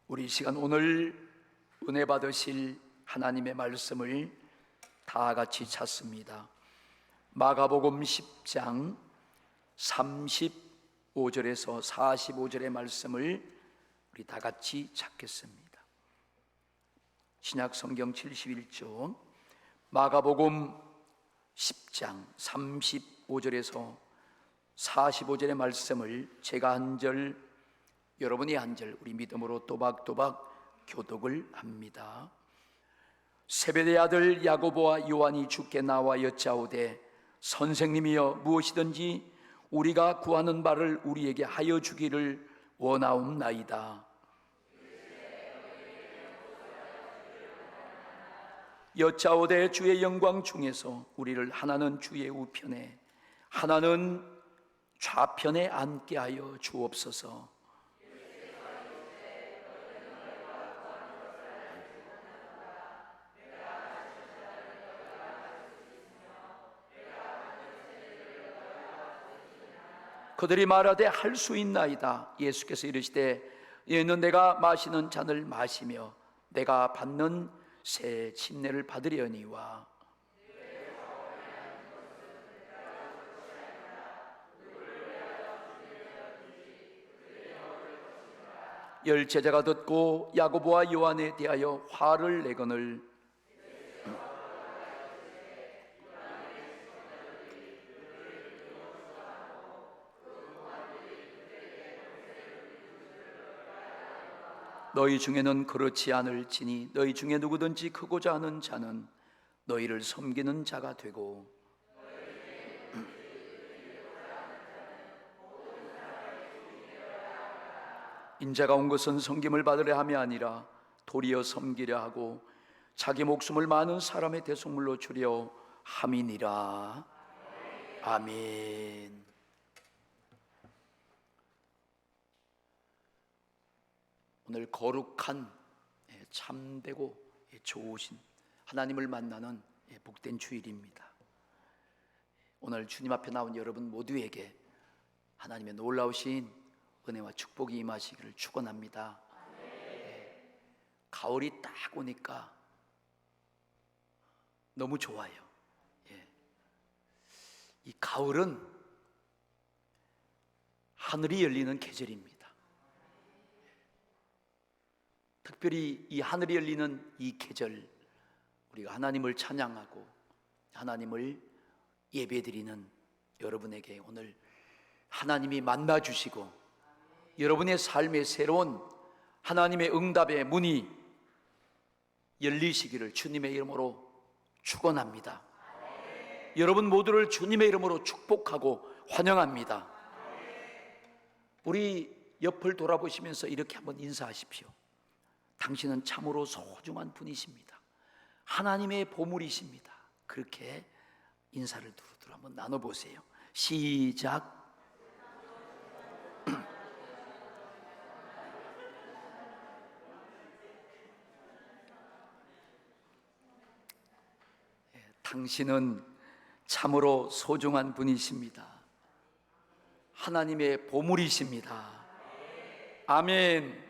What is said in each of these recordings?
우리 이 시간 오늘 은혜 받으실 하나님의 말씀을 다 같이 찾습니다. 마가복음 10장 35절에서 45절의 말씀을 우리 다 같이 찾겠습니다. 신약 성경 71쪽 마가복음 10장 35절에서 45절의 말씀을 제가 한 절, 여러분이 한 절, 우리 믿음으로 또박또박 교독을 합니다. 세베대의 아들 야고보와 요한이 주께 나와 여짜오되 선생님이여 무엇이든지 우리가 구하는 바를 우리에게 하여 주기를 원하옵나이다. 여짜오되 주의 영광 중에서 우리를 하나는 주의 우편에 하나는 좌편에 앉게 하여 주옵소서. 그들이 말하되 할 수 있나이다. 예수께서 이르시되 이는 내가 마시는 잔을 마시며 내가 받는 새 침례를 받으려니와 열 제자가 듣고 야고보와 요한에 대하여 화를 내거늘 너희 중에는 그렇지 않을지니 너희 중에 누구든지 크고자 하는 자는 너희를 섬기는 자가 되고 인자가 온 것은 섬김을 받으려 함이 아니라 도리어 섬기려 하고 자기 목숨을 많은 사람의 대속물로 주려 함이니라. 아멘. 오늘 거룩한 참되고 좋으신 하나님을 만나는 복된 주일입니다. 오늘 주님 앞에 나온 여러분 모두에게 하나님의 놀라우신 은혜와 축복이 임하시기를 축원합니다. 가을이 딱 오니까 너무 좋아요. 이 가을은 하늘이 열리는 계절입니다. 특별히 이 하늘이 열리는 이 계절, 우리가 하나님을 찬양하고 하나님을 예배드리는 여러분에게 오늘 하나님이 만나주시고 여러분의 삶의 새로운 하나님의 응답의 문이 열리시기를 주님의 이름으로 축원합니다. 여러분 모두를 주님의 이름으로 축복하고 환영합니다. 우리 옆을 돌아보시면서 이렇게 한번 인사하십시오. 당신은 참으로 소중한 분이십니다. 하나님의 보물이십니다. 그렇게 인사를 두루두루 한번 나눠보세요. 시작. 당신은 참으로 소중한 분이십니다. 하나님의 보물이십니다. 아멘.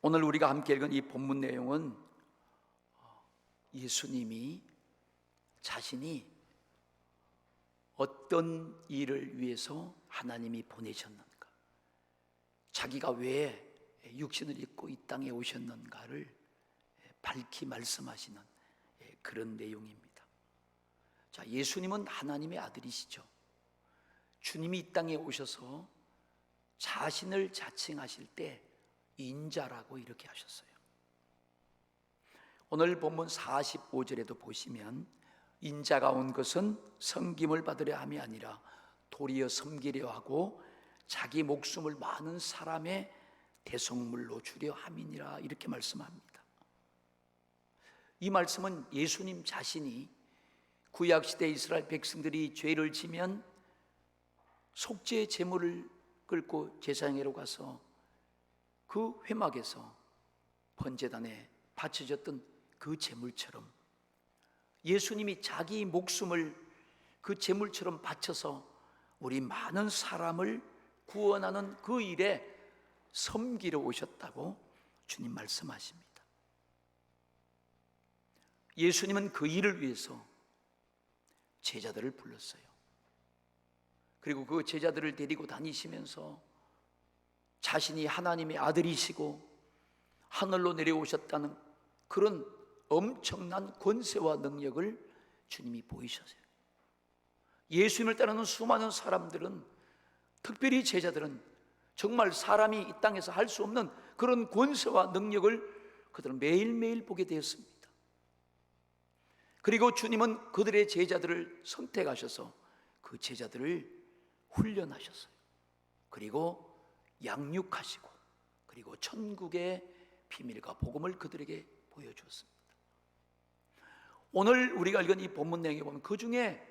오늘 우리가 함께 읽은 이 본문 내용은 예수님이 자신이 어떤 일을 위해서 하나님이 보내셨는가, 자기가 왜 육신을 입고 이 땅에 오셨는가를 밝히 말씀하시는 그런 내용입니다. 자, 예수님은 하나님의 아들이시죠. 주님이 이 땅에 오셔서 자신을 자칭하실 때 인자라고 이렇게 하셨어요. 오늘 본문 45절에도 보시면 인자가 온 것은 섬김을 받으려 함이 아니라 도리어 섬기려 하고 자기 목숨을 많은 사람의 대속물로 주려 함이니라 이렇게 말씀합니다. 이 말씀은 예수님 자신이 구약시대 이스라엘 백성들이 죄를 지면 속죄 제물을 끌고 제사장에로 가서 그 회막에서 번제단에 바쳐졌던 그 제물처럼 예수님이 자기 목숨을 그 제물처럼 바쳐서 우리 많은 사람을 구원하는 그 일에 섬기러 오셨다고 주님 말씀하십니다. 예수님은 그 일을 위해서 제자들을 불렀어요. 그리고 그 제자들을 데리고 다니시면서 자신이 하나님의 아들이시고 하늘로 내려오셨다는 그런 엄청난 권세와 능력을 주님이 보이셨어요. 예수님을 따르는 수많은 사람들은, 특별히 제자들은 정말 사람이 이 땅에서 할 수 없는 그런 권세와 능력을 그들은 매일매일 보게 되었습니다. 그리고 주님은 그들의 제자들을 선택하셔서 그 제자들을 훈련하셨어요. 그리고 양육하시고, 그리고 천국의 비밀과 복음을 그들에게 보여주었습니다. 오늘 우리가 읽은 이 본문 내용에 보면 그 중에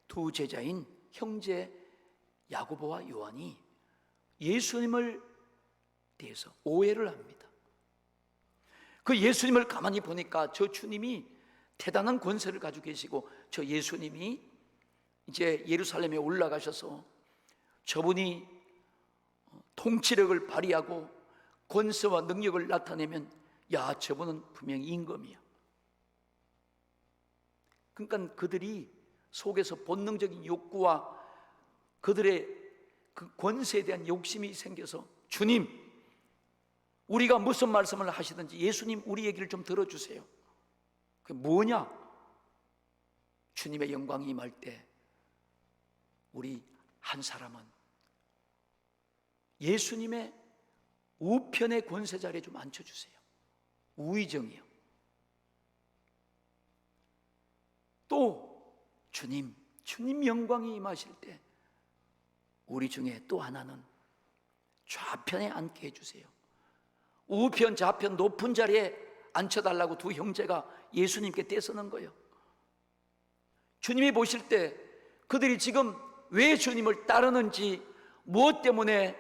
두 제자인 형제 야고보와 요한이 예수님을 대해서 오해를 합니다. 그 예수님을 가만히 보니까 저 주님이 대단한 권세를 가지고 계시고, 저 예수님이 이제 예루살렘에 올라가셔서 저분이 통치력을 발휘하고 권세와 능력을 나타내면, 야, 저분은 분명히 임금이야. 그러니까 그들이 속에서 본능적인 욕구와 그들의 그 권세에 대한 욕심이 생겨서, 주님, 우리가 무슨 말씀을 하시든지 예수님 우리 얘기를 좀 들어주세요. 그게 뭐냐? 주님의 영광이 임할 때 우리 한 사람은 예수님의 우편의 권세 자리에 좀 앉혀주세요. 우의정이요. 또 주님 영광이 임하실 때 우리 중에 또 하나는 좌편에 앉게 해주세요. 우편 좌편 높은 자리에 앉혀달라고 두 형제가 예수님께 떼서는 거예요. 주님이 보실 때 그들이 지금 왜 주님을 따르는지, 무엇 때문에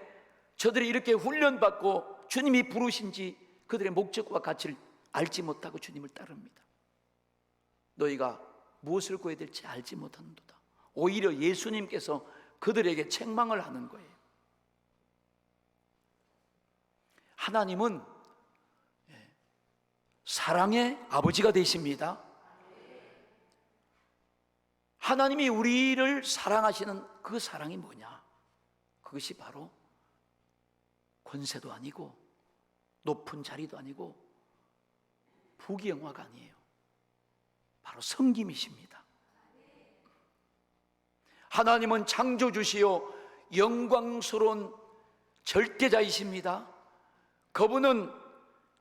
저들이 이렇게 훈련받고 주님이 부르신지 그들의 목적과 가치를 알지 못하고 주님을 따릅니다. 너희가 무엇을 구해야 될지 알지 못하는도다. 오히려 예수님께서 그들에게 책망을 하는 거예요. 하나님은 사랑의 아버지가 되십니다. 하나님이 우리를 사랑하시는 그 사랑이 뭐냐? 그것이 바로 권세도 아니고 높은 자리도 아니고 부귀영화가 아니에요. 바로 섬김이십니다. 하나님은 창조주시요 영광스러운 절대자이십니다. 그분은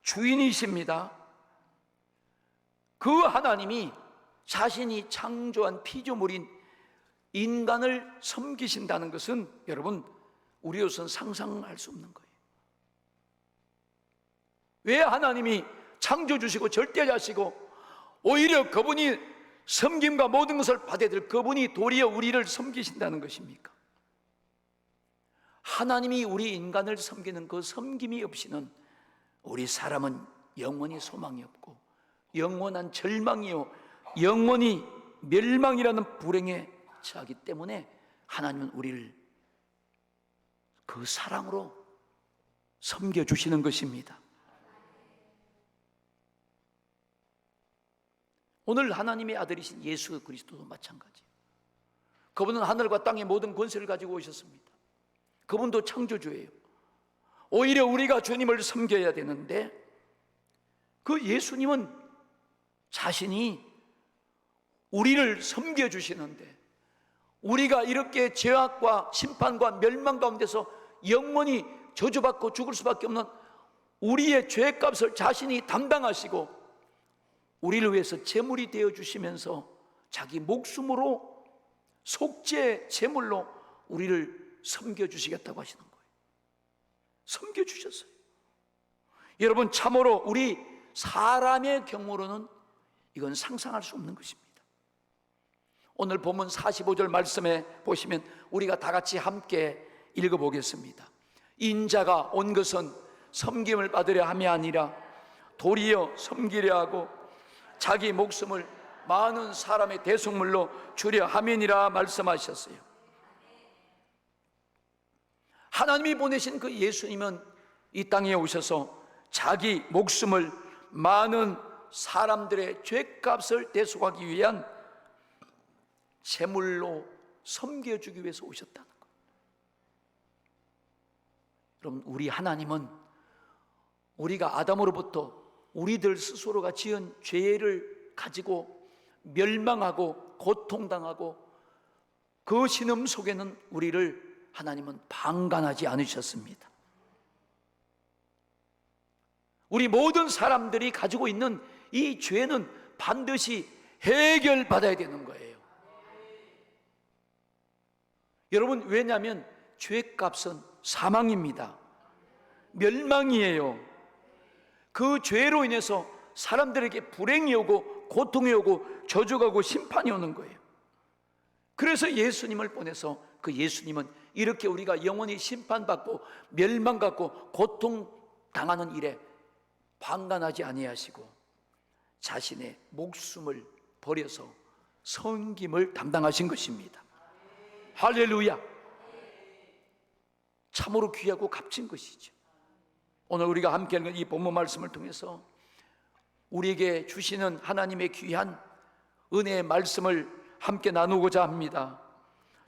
주인이십니다. 그 하나님이 자신이 창조한 피조물인 인간을 섬기신다는 것은 여러분, 우리로서는 상상할 수 없는 거예요. 왜 하나님이 창조주시고 절대자시고 오히려 그분이 섬김과 모든 것을 받아야 될 그분이 도리어 우리를 섬기신다는 것입니까? 하나님이 우리 인간을 섬기는 그 섬김이 없이는 우리 사람은 영원히 소망이 없고 영원한 절망이요 영원히 멸망이라는 불행에 처하기 때문에 하나님은 우리를 그 사랑으로 섬겨주시는 것입니다. 오늘 하나님의 아들이신 예수 그리스도도 마찬가지예요. 그분은 하늘과 땅의 모든 권세를 가지고 오셨습니다. 그분도 창조주예요. 오히려 우리가 주님을 섬겨야 되는데 그 예수님은 자신이 우리를 섬겨주시는데, 우리가 이렇게 죄악과 심판과 멸망 가운데서 영원히 저주받고 죽을 수밖에 없는 우리의 죄값을 자신이 담당하시고 우리를 위해서 제물이 되어주시면서 자기 목숨으로 속죄 제물로 우리를 섬겨주시겠다고 하시는 거예요. 섬겨주셨어요. 여러분, 참으로 우리 사람의 경우로는 이건 상상할 수 없는 것입니다. 오늘 본문 45절 말씀에 보시면 우리가 다 같이 함께 읽어보겠습니다. 인자가 온 것은 섬김을 받으려 함이 아니라 도리어 섬기려 하고 자기 목숨을 많은 사람의 대속물로 주려 함이니라 말씀하셨어요. 하나님이 보내신 그 예수님은 이 땅에 오셔서 자기 목숨을 많은 사람들의 죄값을 대속하기 위한 제물로 섬겨주기 위해서 오셨다는 거예요. 여러분, 우리 하나님은 우리가 아담으로부터 우리들 스스로가 지은 죄를 가지고 멸망하고 고통당하고 그 신음 속에는 우리를 하나님은 방관하지 않으셨습니다. 우리 모든 사람들이 가지고 있는 이 죄는 반드시 해결받아야 되는 거예요. 여러분, 왜냐하면 죄값은 사망입니다. 멸망이에요. 그 죄로 인해서 사람들에게 불행이 오고 고통이 오고 저주가 오고 심판이 오는 거예요. 그래서 예수님을 보내서 그 예수님은 이렇게 우리가 영원히 심판받고 멸망받고 고통당하는 일에 방관하지 아니하시고 자신의 목숨을 버려서 섬김을 담당하신 것입니다. 할렐루야. 참으로 귀하고 값진 것이죠. 오늘 우리가 함께하는 이 본문 말씀을 통해서 우리에게 주시는 하나님의 귀한 은혜의 말씀을 함께 나누고자 합니다.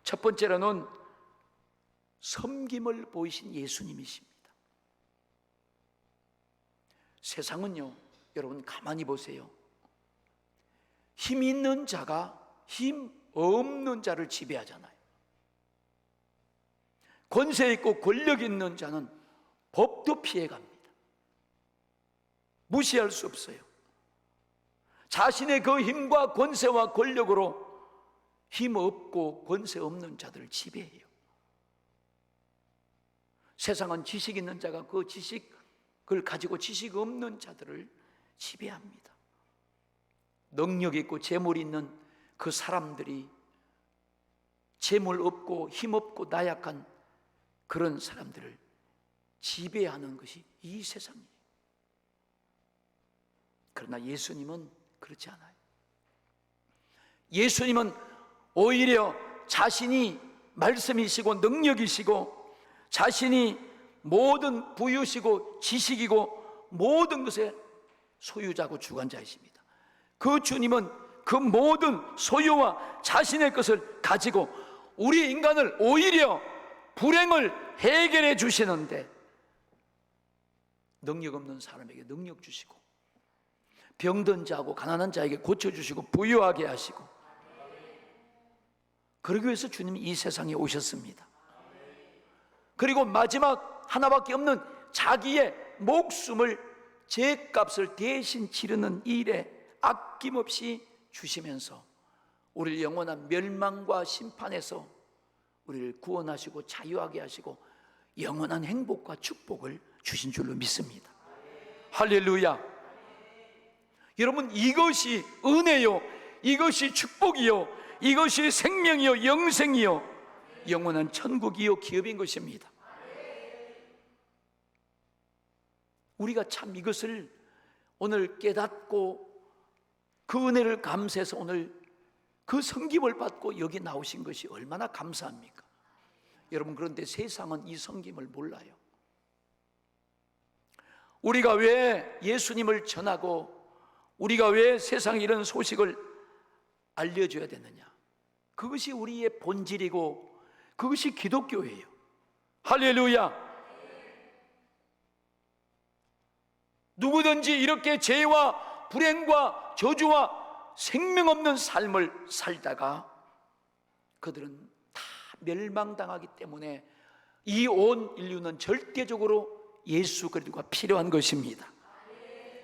첫 번째로는 섬김을 보이신 예수님이십니다. 세상은요, 여러분 가만히 보세요. 힘 있는 자가 힘 없는 자를 지배하잖아요. 권세 있고 권력 있는 자는 법도 피해갑니다. 무시할 수 없어요. 자신의 그 힘과 권세와 권력으로 힘 없고 권세 없는 자들을 지배해요. 세상은 지식 있는 자가 그 지식을 가지고 지식 없는 자들을 지배합니다. 능력 있고 재물 있는 그 사람들이 재물 없고 힘 없고 나약한 그런 사람들을 지배하는 것이 이 세상이에요. 그러나 예수님은 그렇지 않아요. 예수님은 오히려 자신이 말씀이시고 능력이시고 자신이 모든 부유시고 지식이고 모든 것의 소유자고 주관자이십니다. 그 주님은 그 모든 소유와 자신의 것을 가지고 우리 인간을 오히려 불행을 해결해 주시는데 능력 없는 사람에게 능력 주시고 병든 자하고 가난한 자에게 고쳐주시고 부유하게 하시고 그러기 위해서 주님이 이 세상에 오셨습니다. 그리고 마지막 하나밖에 없는 자기의 목숨을 죄값을 대신 치르는 일에 아낌없이 주시면서 우리를 영원한 멸망과 심판에서 우리를 구원하시고 자유하게 하시고 영원한 행복과 축복을 주신 줄로 믿습니다. 할렐루야. 여러분, 이것이 은혜요, 이것이 축복이요, 이것이 생명이요, 영생이요, 영원한 천국이요, 기업인 것입니다. 우리가 참 이것을 오늘 깨닫고 그 은혜를 감사해서 오늘 그 섬김을 받고 여기 나오신 것이 얼마나 감사합니까? 여러분, 그런데 세상은 이 섬김을 몰라요. 우리가 왜 예수님을 전하고 우리가 왜 세상에 이런 소식을 알려줘야 되느냐? 그것이 우리의 본질이고 그것이 기독교예요. 할렐루야. 누구든지 이렇게 죄와 불행과 저주와 생명 없는 삶을 살다가 그들은 다 멸망당하기 때문에 이 온 인류는 절대적으로 예수 그리스도가 필요한 것입니다.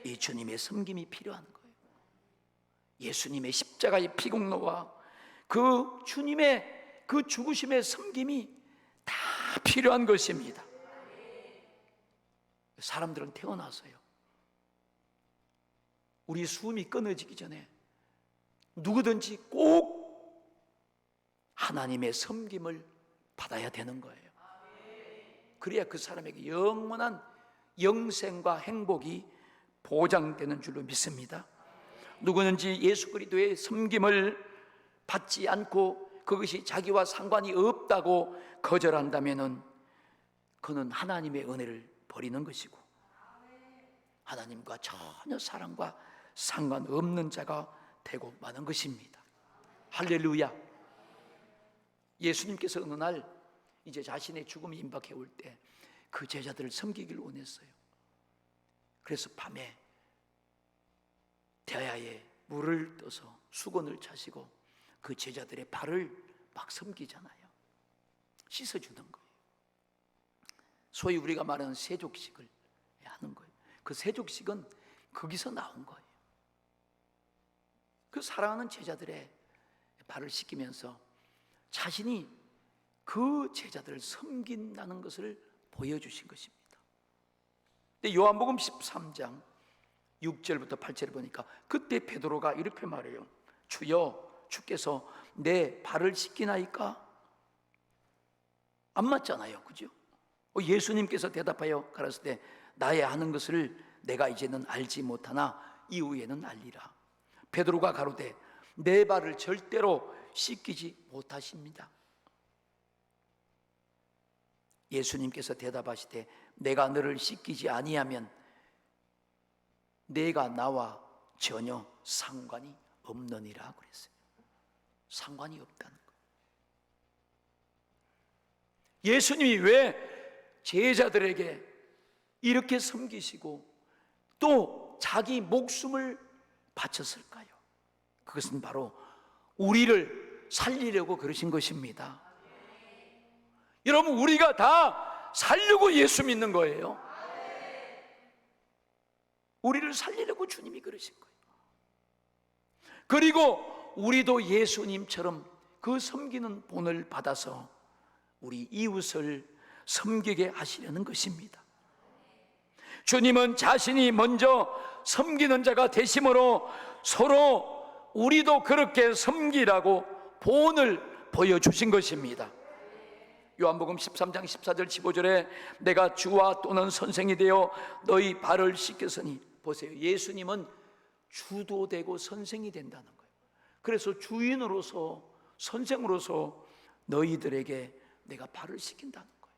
이 주님의 섬김이 필요한 거예요. 예수님의 십자가의 피공로와 그 주님의 그 죽으심의 섬김이 다 필요한 것입니다. 사람들은 태어나서요, 우리 숨이 끊어지기 전에 누구든지 꼭 하나님의 섬김을 받아야 되는 거예요. 그래야 그 사람에게 영원한 영생과 행복이 보장되는 줄로 믿습니다. 누구든지 예수 그리스도의 섬김을 받지 않고 그것이 자기와 상관이 없다고 거절한다면은 그는 하나님의 은혜를 버리는 것이고, 하나님과 전혀 사랑과 상관없는 자가 되고 마는 것입니다. 할렐루야. 예수님께서 어느 날 이제 자신의 죽음이 임박해 올 때 그 제자들을 섬기기를 원했어요. 그래서 밤에 대야에 물을 떠서 수건을 차시고 그 제자들의 발을 막 섬기잖아요. 씻어주는 거예요. 소위 우리가 말하는 세족식을 하는 거예요. 그 세족식은 거기서 나온 거예요. 그 사랑하는 제자들의 발을 씻기면서 자신이 그 제자들을 섬긴다는 것을 보여주신 것입니다. 근데 요한복음 13장 6절부터 8절을 보니까 그때 베드로가 이렇게 말해요. 주여, 주께서 내 발을 씻기나이까? 안 맞잖아요, 그죠? 예수님께서 대답하여 가라사대 때 나의 하는 것을 내가 이제는 알지 못하나 이후에는 알리라. 베드로가 가로되 내 발을 절대로 씻기지 못하십니다. 예수님께서 대답하시되 내가 너를 씻기지 아니하면 내가 나와 전혀 상관이 없느니라 그랬어요. 상관이 없다는 거예요. 예수님이 왜 제자들에게 이렇게 섬기시고 또 자기 목숨을 바쳤을까요? 그것은 바로 우리를 살리려고 그러신 것입니다. 여러분, 우리가 다 살려고 예수 믿는 거예요. 우리를 살리려고 주님이 그러신 거예요. 그리고 우리도 예수님처럼 그 섬기는 본을 받아서 우리 이웃을 섬기게 하시려는 것입니다. 주님은 자신이 먼저 섬기는 자가 되심으로 서로 우리도 그렇게 섬기라고 본을 보여주신 것입니다. 요한복음 13장 14절 15절에 내가 주와 또는 선생이 되어 너희 발을 씻겼으니, 보세요, 예수님은 주도 되고 선생이 된다는 거예요. 그래서 주인으로서 선생으로서 너희들에게 내가 발을 씻긴다는 거예요.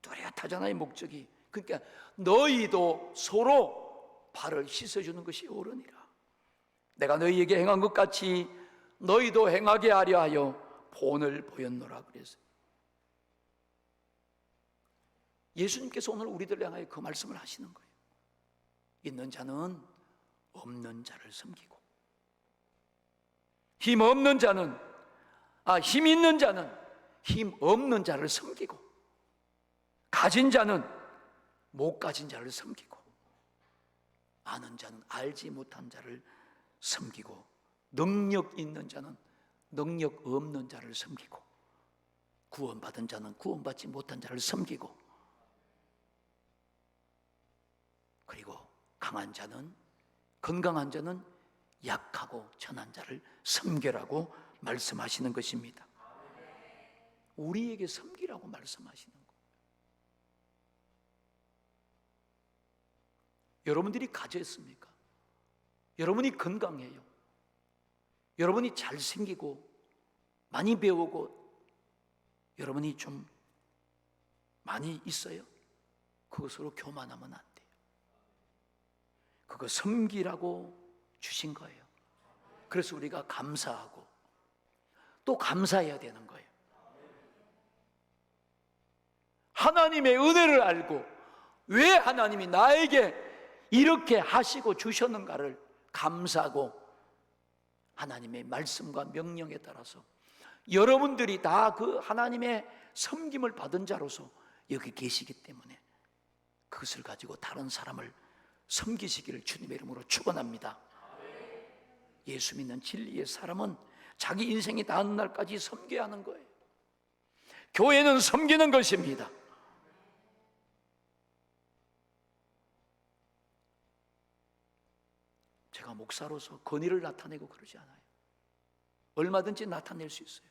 뚜렷하잖아요, 목적이. 그러니까 너희도 서로 발을 씻어주는 것이 옳으니라. 내가 너희에게 행한 것 같이 너희도 행하게 하려 하여 본을 보였노라 그랬어요. 예수님께서 오늘 우리들을 향하여 그 말씀을 하시는 거예요. 있는 자는 없는 자를 섬기고, 힘 있는 자는 힘 없는 자를 섬기고, 가진 자는 못 가진 자를 섬기고, 아는 자는 알지 못한 자를 섬기고, 능력 있는 자는 능력 없는 자를 섬기고, 구원받은 자는 구원받지 못한 자를 섬기고, 그리고 강한 자는, 건강한 자는 약하고 천한 자를 섬기라고 말씀하시는 것입니다. 우리에게 섬기라고 말씀하시는 거예요. 여러분들이 가졌습니까? 여러분이 건강해요. 여러분이 잘생기고 많이 배우고 여러분이 좀 많이 있어요? 그것으로 교만하면 안 돼요. 그거 섬기라고 주신 거예요. 그래서 우리가 감사하고 또 감사해야 되는 거예요. 하나님의 은혜를 알고 왜 하나님이 나에게 이렇게 하시고 주셨는가를 감사하고 하나님의 말씀과 명령에 따라서 여러분들이 다 그 하나님의 섬김을 받은 자로서 여기 계시기 때문에 그것을 가지고 다른 사람을 섬기시기를 주님의 이름으로 축원합니다. 예수 믿는 진리의 사람은 자기 인생이 닿는 날까지 섬겨야 하는 거예요. 교회는 섬기는 것입니다. 제가 목사로서 권위를 나타내고 그러지 않아요. 얼마든지 나타낼 수 있어요.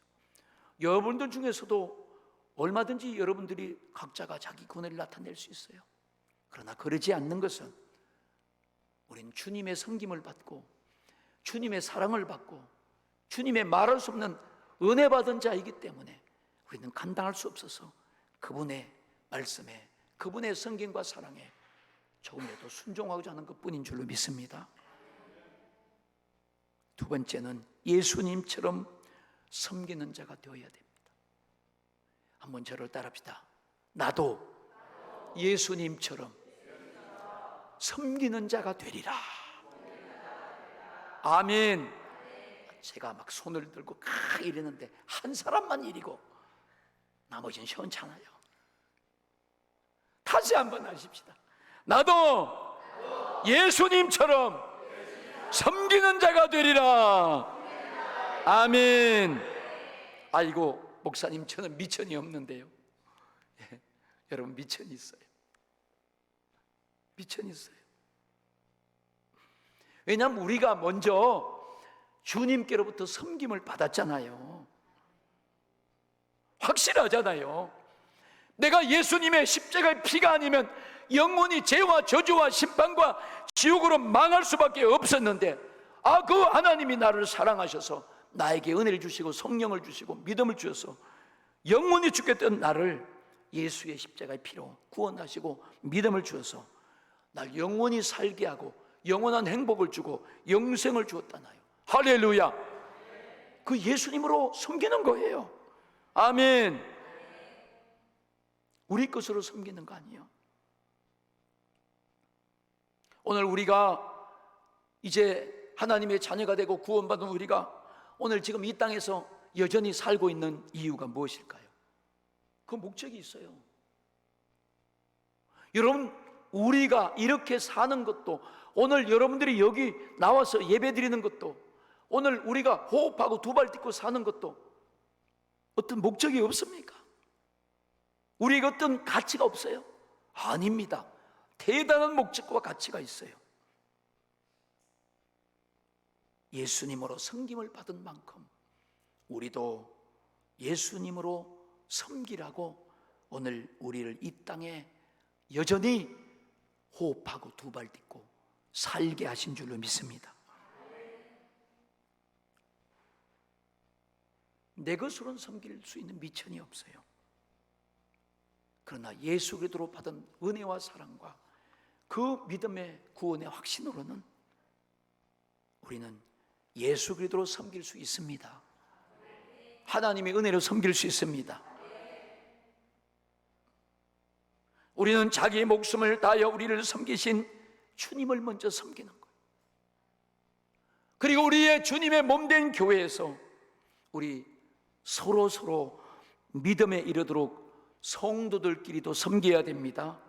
여러분들 중에서도 얼마든지 여러분들이 각자가 자기 권위를 나타낼 수 있어요. 그러나 그러지 않는 것은 우린 주님의 섬김을 받고 주님의 사랑을 받고 주님의 말할 수 없는 은혜 받은 자이기 때문에 우리는 감당할 수 없어서 그분의 말씀에 그분의 성경과 사랑에 조금이라도 순종하고자 하는 것뿐인 줄로 믿습니다. 두 번째는 예수님처럼 섬기는 자가 되어야 됩니다. 한번 저를 따라합시다. 나도 예수님처럼 섬기는 자가 되리라. 아멘. 제가 막 손을 들고 이러는데 한 사람만 이리고 나머지는 시원찮아요. 다시 한번 하십시다. 나도 예수님처럼 섬기는 자가 되리라. 아멘. 아이고 목사님, 저는 미천이 없는데요. 예, 여러분 미천이 있어요. 미천이 있어요. 왜냐하면 우리가 먼저 주님께로부터 섬김을 받았잖아요. 확실하잖아요. 내가 예수님의 십자가의 피가 아니면 영원히 죄와 저주와 심판과 지옥으로 망할 수밖에 없었는데, 그 하나님이 나를 사랑하셔서 나에게 은혜를 주시고 성령을 주시고 믿음을 주셔서 영원히 죽겠던 나를 예수의 십자가의 피로 구원하시고 믿음을 주셔서 날 영원히 살게 하고 영원한 행복을 주고 영생을 주었다나요. 할렐루야. 그 예수님으로 섬기는 거예요. 아멘. 우리 것으로 섬기는 거 아니에요. 오늘 우리가 이제 하나님의 자녀가 되고 구원받은 우리가 오늘 지금 이 땅에서 여전히 살고 있는 이유가 무엇일까요? 그 목적이 있어요. 여러분, 우리가 이렇게 사는 것도, 오늘 여러분들이 여기 나와서 예배 드리는 것도, 오늘 우리가 호흡하고 두 발 딛고 사는 것도 어떤 목적이 없습니까? 우리에게 어떤 가치가 없어요? 아닙니다. 대단한 목적과 가치가 있어요. 예수님으로 섬김을 받은 만큼 우리도 예수님으로 섬기라고 오늘 우리를 이 땅에 여전히 호흡하고 두 발 딛고 살게 하신 줄로 믿습니다. 내 것으로는 섬길 수 있는 미천이 없어요. 그러나 예수 그리스도로 받은 은혜와 사랑과 그 믿음의 구원의 확신으로는 우리는 예수 그리스도로 섬길 수 있습니다. 하나님의 은혜로 섬길 수 있습니다. 우리는 자기의 목숨을 다하여 우리를 섬기신 주님을 먼저 섬기는 거예요. 그리고 우리의 주님의 몸된 교회에서 우리 서로 믿음에 이르도록 성도들끼리도 섬겨야 됩니다.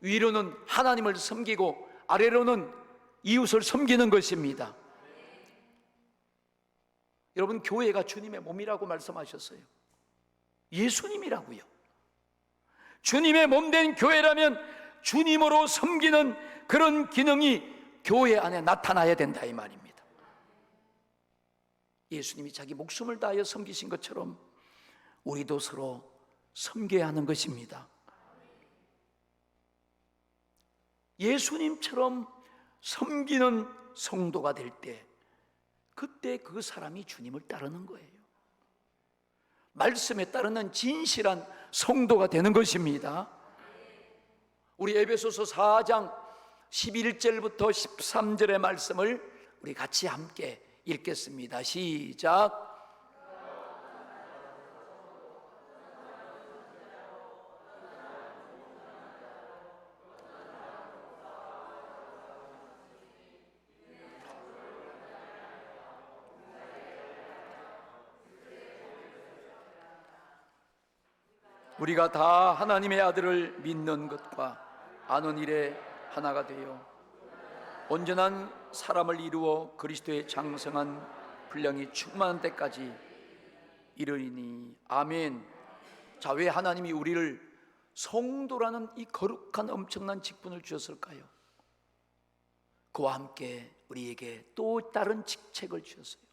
위로는 하나님을 섬기고 아래로는 이웃을 섬기는 것입니다. 여러분, 교회가 주님의 몸이라고 말씀하셨어요. 예수님이라고요. 주님의 몸된 교회라면 주님으로 섬기는 그런 기능이 교회 안에 나타나야 된다, 이 말입니다. 예수님이 자기 목숨을 다하여 섬기신 것처럼 우리도 서로 섬겨야 하는 것입니다. 예수님처럼 섬기는 성도가 될 때, 그때 그 사람이 주님을 따르는 거예요. 말씀에 따르는 진실한 성도가 되는 것입니다. 우리 에베소서 4장 11절부터 13절의 말씀을 우리 같이 함께 읽겠습니다. 시작. 우리가 다 하나님의 아들을 믿는 것과 아는 일에 하나가 되어 온전한 사람을 이루어 그리스도의 장성한 분량이 충만한 때까지 이르리니. 아멘. 자, 왜 하나님이 우리를 성도라는 이 거룩한 엄청난 직분을 주셨을까요? 그와 함께 우리에게 또 다른 직책을 주셨어요.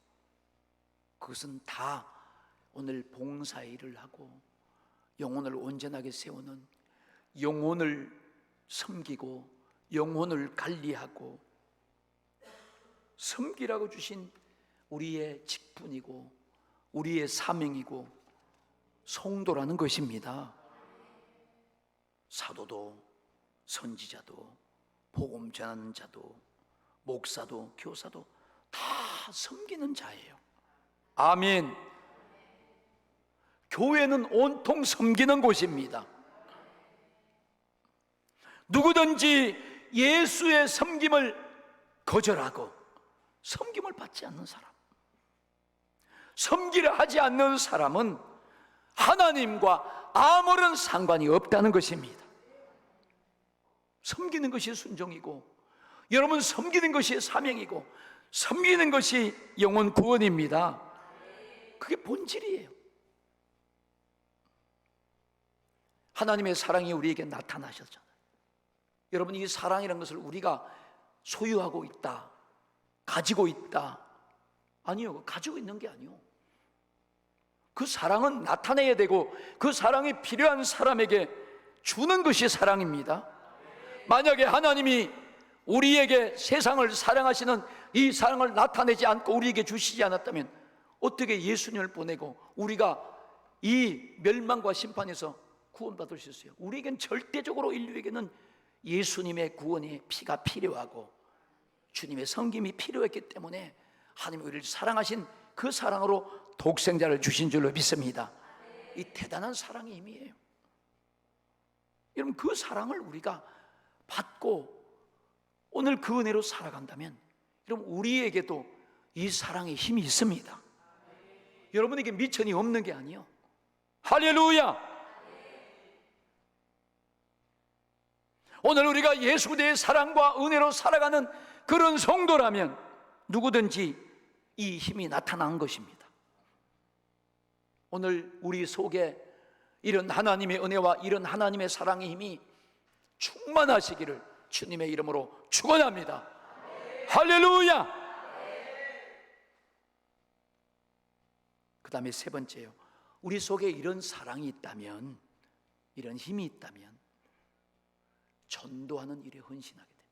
그것은 다 오늘 봉사의 일을 하고 영혼을 온전하게 세우는, 영혼을 섬기고 영혼을 관리하고 섬기라고 주신 우리의 직분이고 우리의 사명이고 성도라는 것입니다. 사도도 선지자도 복음 전하는 자도 목사도 교사도 다 섬기는 자예요. 아멘. 교회는 온통 섬기는 곳입니다. 누구든지 예수의 섬김을 거절하고 섬김을 받지 않는 사람, 섬기려 하지 않는 사람은 하나님과 아무런 상관이 없다는 것입니다. 섬기는 것이 순종이고, 여러분 섬기는 것이 사명이고, 섬기는 것이 영혼 구원입니다. 그게 본질이에요. 하나님의 사랑이 우리에게 나타나셨잖아요. 여러분, 이 사랑이라는 것을 우리가 소유하고 있다, 가지고 있다, 아니요, 가지고 있는 게 아니요. 그 사랑은 나타내야 되고 그 사랑이 필요한 사람에게 주는 것이 사랑입니다. 만약에 하나님이 우리에게 세상을 사랑하시는 이 사랑을 나타내지 않고 우리에게 주시지 않았다면 어떻게 예수님을 보내고 우리가 이 멸망과 심판에서 구원받을 수 있어요? 우리에겐 절대적으로 인류에게는 예수님의 구원의 피가 필요하고 주님의 섬김이 필요했기 때문에 하나님이 우리를 사랑하신 그 사랑으로 독생자를 주신 줄로 믿습니다. 이 대단한 사랑의 힘이에요. 여러분, 그 사랑을 우리가 받고 오늘 그 은혜로 살아간다면 여러분, 우리에게도 이 사랑의 힘이 있습니다. 여러분에게 미천이 없는 게 아니에요. 할렐루야. 오늘 우리가 예수 그리스도의 사랑과 은혜로 살아가는 그런 성도라면 누구든지 이 힘이 나타난 것입니다. 오늘 우리 속에 이런 하나님의 은혜와 이런 하나님의 사랑의 힘이 충만하시기를 주님의 이름으로 축원합니다. 할렐루야. 그 다음에 세 번째요, 우리 속에 이런 사랑이 있다면, 이런 힘이 있다면 전도하는 일에 헌신하게 됩니다.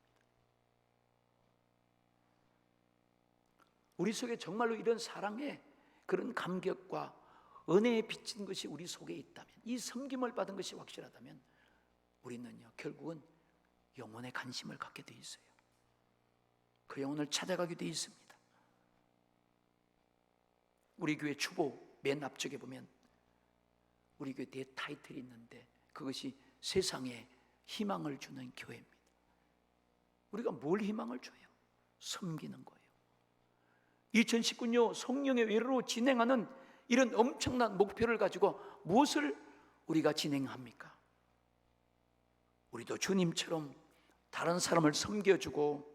우리 속에 정말로 이런 사랑의 그런 감격과 은혜에 비친 것이 우리 속에 있다면, 이 섬김을 받은 것이 확실하다면 우리는요, 결국은 영혼에 관심을 갖게 돼 있어요. 그 영혼을 찾아가게 돼 있습니다. 우리 교회 추보 맨 앞쪽에 보면 우리 교회 내 타이틀이 있는데 그것이 세상에 희망을 주는 교회입니다. 우리가 뭘 희망을 줘요? 섬기는 거예요. 2019년 성령의 외로로 진행하는 이런 엄청난 목표를 가지고 무엇을 우리가 진행합니까? 우리도 주님처럼 다른 사람을 섬겨주고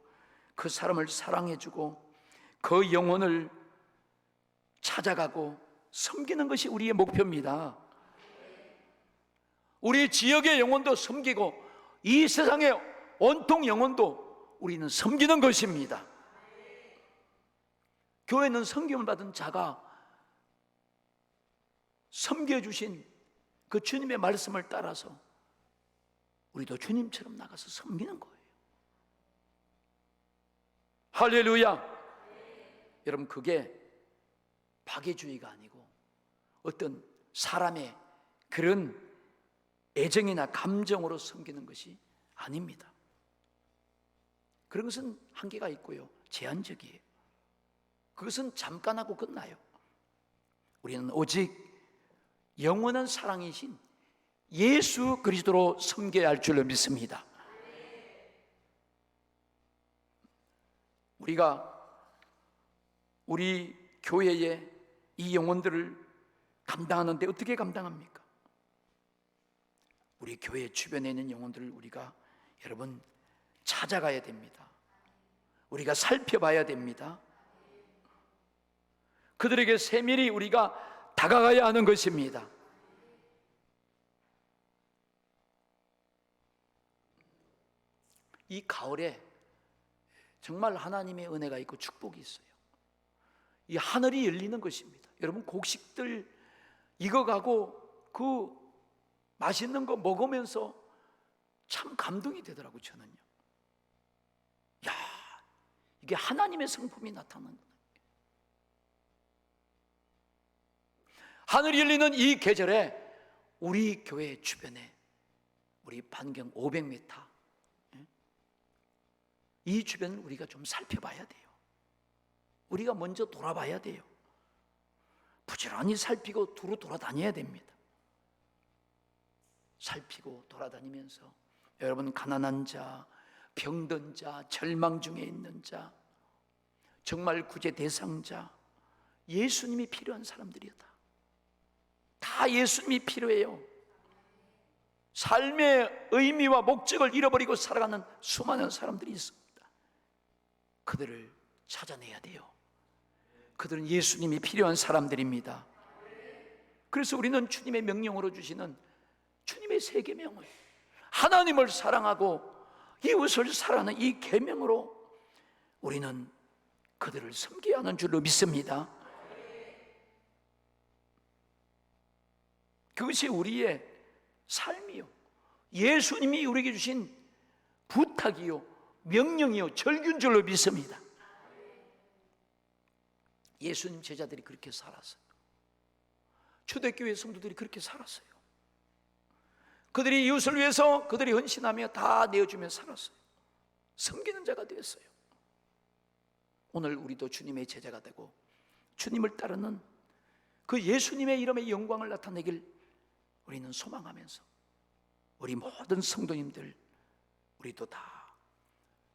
그 사람을 사랑해주고 그 영혼을 찾아가고 섬기는 것이 우리의 목표입니다. 우리 지역의 영혼도 섬기고 이 세상의 온통 영혼도 우리는 섬기는 것입니다. 교회는 섬김을 받은 자가 섬겨주신 그 주님의 말씀을 따라서 우리도 주님처럼 나가서 섬기는 거예요. 할렐루야. 여러분, 그게 박애주의가 아니고 어떤 사람의 그런 애정이나 감정으로 섬기는 것이 아닙니다. 그런 것은 한계가 있고요, 제한적이에요. 그것은 잠깐 하고 끝나요. 우리는 오직 영원한 사랑이신 예수 그리스도로 섬겨야 할 줄로 믿습니다. 우리가 우리 교회에 이 영혼들을 감당하는데 어떻게 감당합니까? 우리 교회 주변에 있는 영혼들을 우리가 여러분 찾아가야 됩니다. 우리가 살펴봐야 됩니다. 그들에게 세밀히 우리가 다가가야 하는 것입니다. 이 가을에 정말 하나님의 은혜가 있고 축복이 있어요. 이 하늘이 열리는 것입니다. 여러분, 곡식들 익어가고 그 맛있는 거 먹으면서 참 감동이 되더라고요, 저는요. 야, 이게 하나님의 성품이 나타나는 거예요. 하늘이 열리는 이 계절에 우리 교회 주변에 우리 반경 500m 이 주변을 우리가 좀 살펴봐야 돼요. 우리가 먼저 돌아봐야 돼요. 부지런히 살피고 두루 돌아다녀야 됩니다. 살피고 돌아다니면서 여러분, 가난한 자, 병든 자, 절망 중에 있는 자, 정말 구제 대상자, 예수님이 필요한 사람들이었다. 다 예수님이 필요해요. 삶의 의미와 목적을 잃어버리고 살아가는 수많은 사람들이 있습니다. 그들을 찾아내야 돼요. 그들은 예수님이 필요한 사람들입니다. 그래서 우리는 주님의 명령으로 주시는 주님의 세 계명을, 하나님을 사랑하고 이웃을 사랑하는 이 계명으로 우리는 그들을 섬겨야 하는 줄로 믿습니다. 그것이 우리의 삶이요, 예수님이 우리에게 주신 부탁이요, 명령이요, 절규인 줄로 믿습니다. 예수님 제자들이 그렇게 살았어요. 초대교회 성도들이 그렇게 살았어요. 그들이 이웃을 위해서 그들이 헌신하며 다 내어주며 살았어요. 섬기는 자가 되었어요. 오늘 우리도 주님의 제자가 되고 주님을 따르는 그 예수님의 이름의 영광을 나타내길 우리는 소망하면서, 우리 모든 성도님들, 우리도 다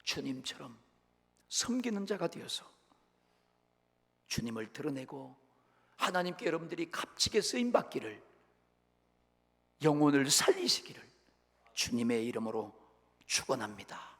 주님처럼 섬기는 자가 되어서 주님을 드러내고 하나님께 여러분들이 값지게 쓰임받기를, 영혼을 살리시기를 주님의 이름으로 축원합니다.